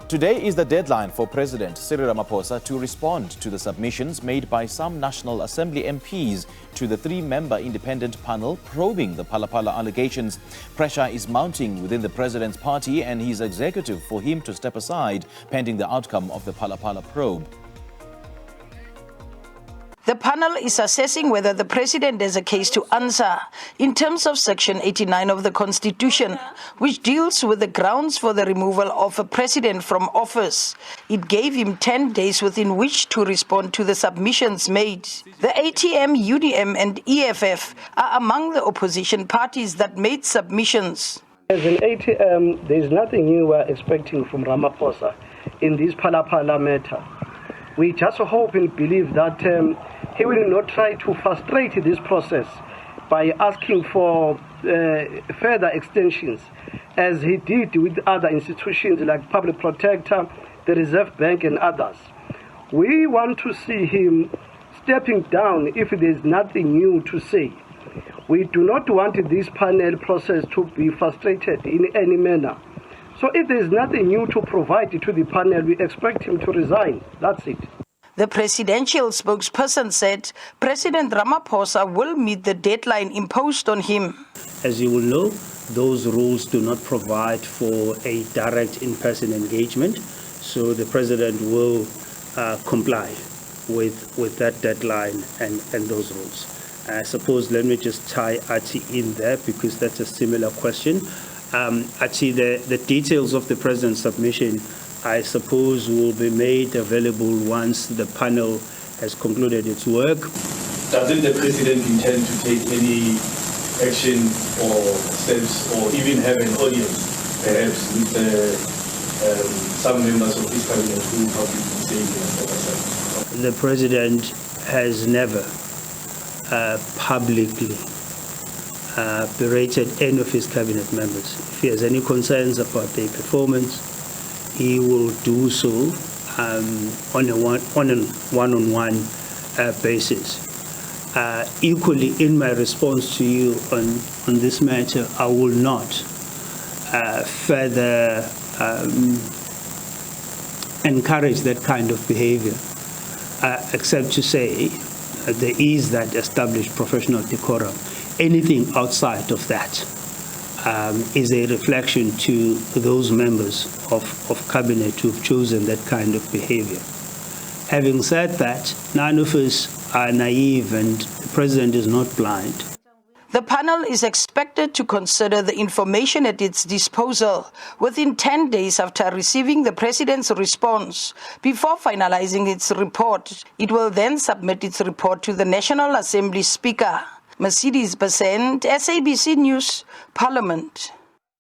Today is the deadline for President Cyril Ramaphosa to respond to the submissions made by some National Assembly MPs to the three-member independent panel probing the Phala Phala allegations. Pressure is mounting within the president's party and his executive for him to step aside pending the outcome of the Phala Phala probe. The panel is assessing whether the president has a case to answer in terms of Section 89 of the Constitution, which deals with the grounds for the removal of a president from office. It gave him 10 days within which to respond to the submissions made. The ATM, UDM and EFF are among the opposition parties that made submissions. As an ATM, there is nothing new we're expecting from Ramaphosa in this Phala Phala matter. We just hope and believe that he will not try to frustrate this process by asking for further extensions, as he did with other institutions like Public Protector, the Reserve Bank and others. We want to see him stepping down if there is nothing new to say. We do not want this panel process to be frustrated in any manner. So if there is nothing new to provide to the panel, we expect him to resign. That's it. The presidential spokesperson said President Ramaphosa will meet the deadline imposed on him. As you will know, those rules do not provide for a direct in-person engagement, so the president will comply with that deadline and those rules. I suppose let me just tie Ati in there because that's a similar question. Ati, the details of the president's submission, I suppose, will be made available once the panel has concluded its work. Doesn't the president intend to take any action or steps or even have an audience, perhaps, with some members of his cabinet who have been saying The president has never publicly berated any of his cabinet members. If he has any concerns about their performance, he will do so on a one-on-one basis. Equally, in my response to you on this matter, I will not further encourage that kind of behavior, except to say there is that established professional decorum. Anything outside of that is a reflection to those members of cabinet who've chosen that kind of behavior. Having said that, none of us are naive and the president is not blind. The panel is expected to consider the information at its disposal within 10 days after receiving the president's response. Before finalizing its report, it will then submit its report to the National Assembly Speaker. Mercedes Besant, SABC News, Parliament.